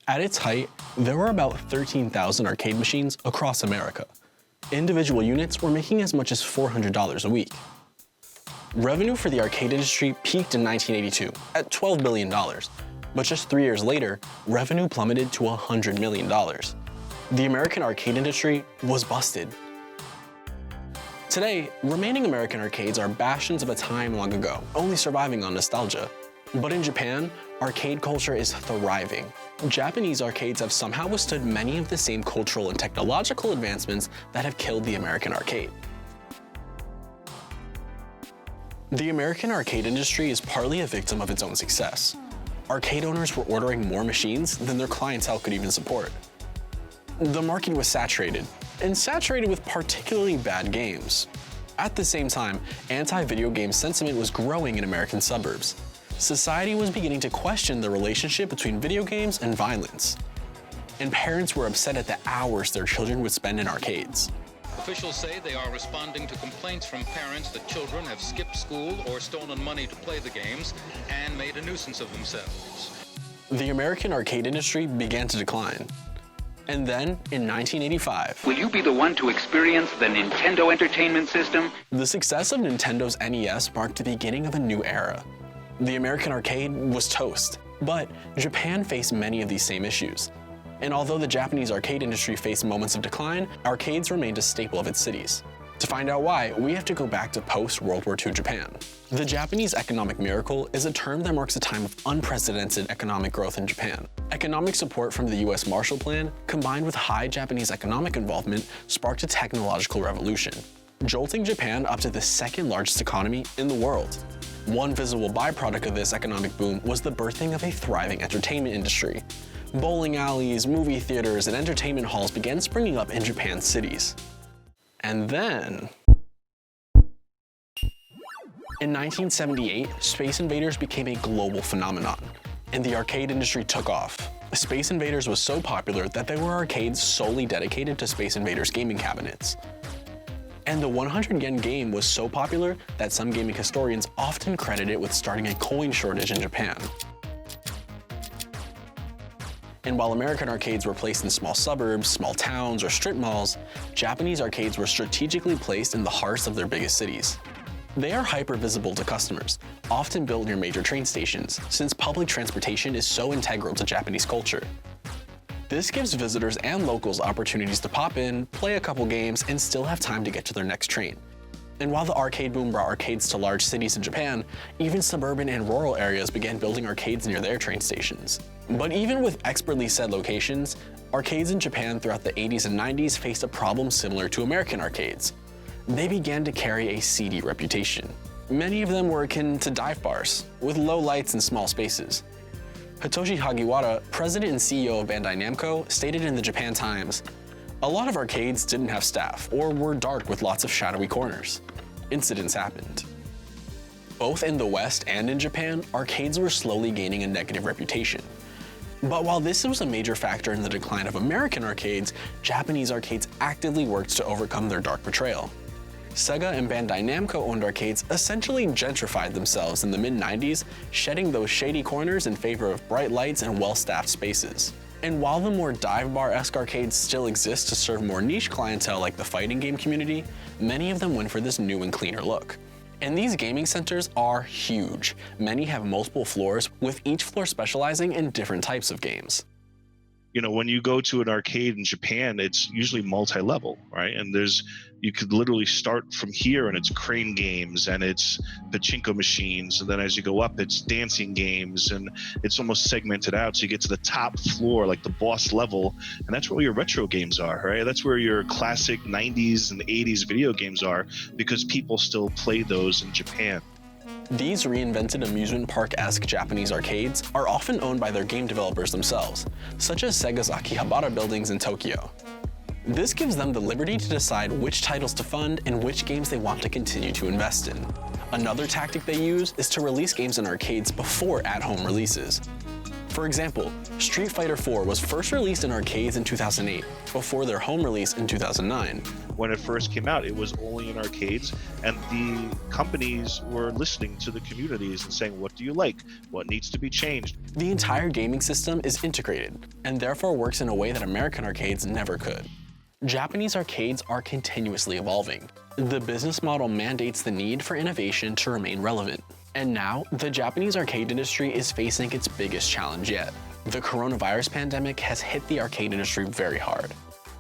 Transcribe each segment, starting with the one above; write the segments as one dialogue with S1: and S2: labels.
S1: At its height, there were about 13,000 arcade machines across America. Individual units were making as much as $400 a week. Revenue for the arcade industry peaked in 1982 at $12 billion, but just 3 years later, revenue plummeted to $100 million. The American arcade industry was busted. Today, remaining American arcades are bastions of a time long ago, only surviving on nostalgia. But in Japan, arcade culture is thriving. Japanese arcades have somehow withstood many of the same cultural and technological advancements that have killed the American arcade. The American arcade industry is partly a victim of its own success. Arcade owners were ordering more machines than their clientele could even support. The market was saturated, and saturated with particularly bad games. At the same time, anti-video game sentiment was growing in American suburbs. Society was beginning to question the relationship between video games and violence. And parents were upset at the hours their children would spend in arcades.
S2: Officials say they are responding to complaints from parents that children have skipped school or stolen money to play the games and made a nuisance of themselves.
S1: The American arcade industry began to decline. And then, in 1985,
S3: will you be the one to experience the Nintendo Entertainment System?
S1: The success of Nintendo's NES marked the beginning of a new era. The American arcade was toast, but Japan faced many of these same issues. And although the Japanese arcade industry faced moments of decline, arcades remained a staple of its cities. To find out why, we have to go back to post-World War II Japan. The Japanese economic miracle is a term that marks a time of unprecedented economic growth in Japan. Economic support from the US Marshall Plan, combined with high Japanese economic involvement, sparked a technological revolution, jolting Japan up to the second largest economy in the world. One visible byproduct of this economic boom was the birthing of a thriving entertainment industry. Bowling alleys, movie theaters, and entertainment halls began springing up in Japan's cities. And then, in 1978, Space Invaders became a global phenomenon, and the arcade industry took off. Space Invaders was so popular that there were arcades solely dedicated to Space Invaders gaming cabinets. And the 100 yen game was so popular that some gaming historians often credit it with starting a coin shortage in Japan. And while American arcades were placed in small suburbs, small towns, or strip malls, Japanese arcades were strategically placed in the hearts of their biggest cities. They are hyper-visible to customers, often built near major train stations, since public transportation is so integral to Japanese culture. This gives visitors and locals opportunities to pop in, play a couple games, and still have time to get to their next train. And while the arcade boom brought arcades to large cities in Japan, even suburban and rural areas began building arcades near their train stations. But even with expertly set locations, arcades in Japan throughout the 80s and 90s faced a problem similar to American arcades. They began to carry a seedy reputation. Many of them were akin to dive bars, with low lights and small spaces. Hitoshi Hagiwara, president and CEO of Bandai Namco, stated in the Japan Times, "A lot of arcades didn't have staff or were dark with lots of shadowy corners. Incidents happened." Both in the West and in Japan, arcades were slowly gaining a negative reputation. But while this was a major factor in the decline of American arcades, Japanese arcades actively worked to overcome their dark portrayal. Sega and Bandai Namco owned arcades essentially gentrified themselves in the mid-90s, shedding those shady corners in favor of bright lights and well-staffed spaces. And while the more dive bar-esque arcades still exist to serve more niche clientele like the fighting game community, many of them went for this new and cleaner look. And these gaming centers are huge. Many have multiple floors, with each floor specializing in different types of games.
S4: You know, when you go to an arcade in Japan, it's usually multi-level, right? And you could literally start from here and it's crane games and it's pachinko machines. And then as you go up, it's dancing games, and it's almost segmented out. So you get to the top floor, like the boss level, and that's where your retro games are, right? That's where your classic 90s and 80s video games are, because people still play those in Japan.
S1: These reinvented amusement park-esque Japanese arcades are often owned by their game developers themselves, such as Sega's Akihabara buildings in Tokyo. This gives them the liberty to decide which titles to fund and which games they want to continue to invest in. Another tactic they use is to release games in arcades before at-home releases. For example, Street Fighter IV was first released in arcades in 2008, before their home release in 2009.
S4: When it first came out, it was only in arcades, and the companies were listening to the communities and saying, what do you like? What needs to be changed?
S1: The entire gaming system is integrated, and therefore works in a way that American arcades never could. Japanese arcades are continuously evolving. The business model mandates the need for innovation to remain relevant. And now, the Japanese arcade industry is facing its biggest challenge yet. The coronavirus pandemic has hit the arcade industry very hard.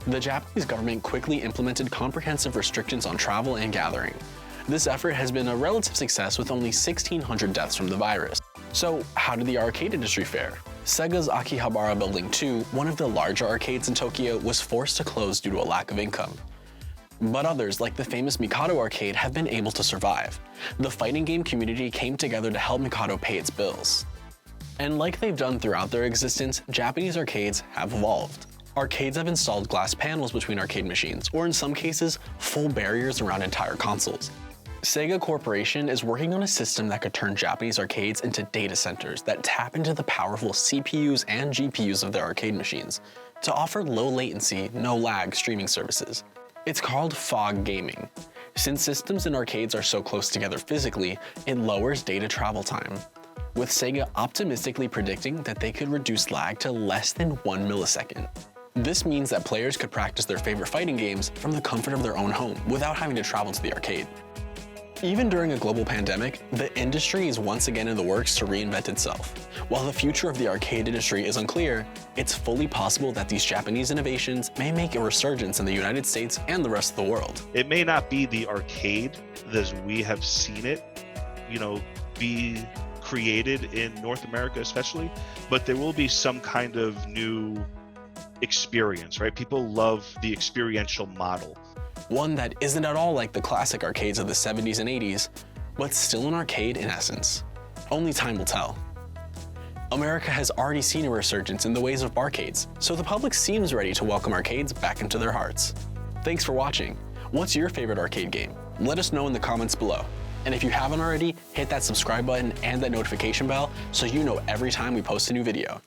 S1: The Japanese government quickly implemented comprehensive restrictions on travel and gathering. This effort has been a relative success with only 1,600 deaths from the virus. So how did the arcade industry fare? Sega's Akihabara Building 2, one of the larger arcades in Tokyo, was forced to close due to a lack of income. But others, like the famous Mikado Arcade, have been able to survive. The fighting game community came together to help Mikado pay its bills. And like they've done throughout their existence, Japanese arcades have evolved. Arcades have installed glass panels between arcade machines, or in some cases, full barriers around entire consoles. Sega Corporation is working on a system that could turn Japanese arcades into data centers that tap into the powerful CPUs and GPUs of their arcade machines to offer low latency, no lag streaming services. It's called fog gaming. Since systems in arcades are so close together physically, it lowers data travel time, with Sega optimistically predicting that they could reduce lag to less than 1 millisecond. This means that players could practice their favorite fighting games from the comfort of their own home without having to travel to the arcade. Even during a global pandemic, the industry is once again in the works to reinvent itself. While the future of the arcade industry is unclear, it's fully possible that these Japanese innovations may make a resurgence in the United States and the rest of the world.
S4: It may not be the arcade as we have seen it, be created in North America especially, but there will be some kind of new experience, right? People love the experiential model.
S1: One that isn't at all like the classic arcades of the 70s and 80s, but still an arcade in essence. Only time will tell. America has already seen a resurgence in the ways of barcades, so the public seems ready to welcome arcades back into their hearts. Thanks for watching. What's your favorite arcade game? Let us know in the comments below. And if you haven't already, hit that subscribe button and that notification bell so you know every time we post a new video.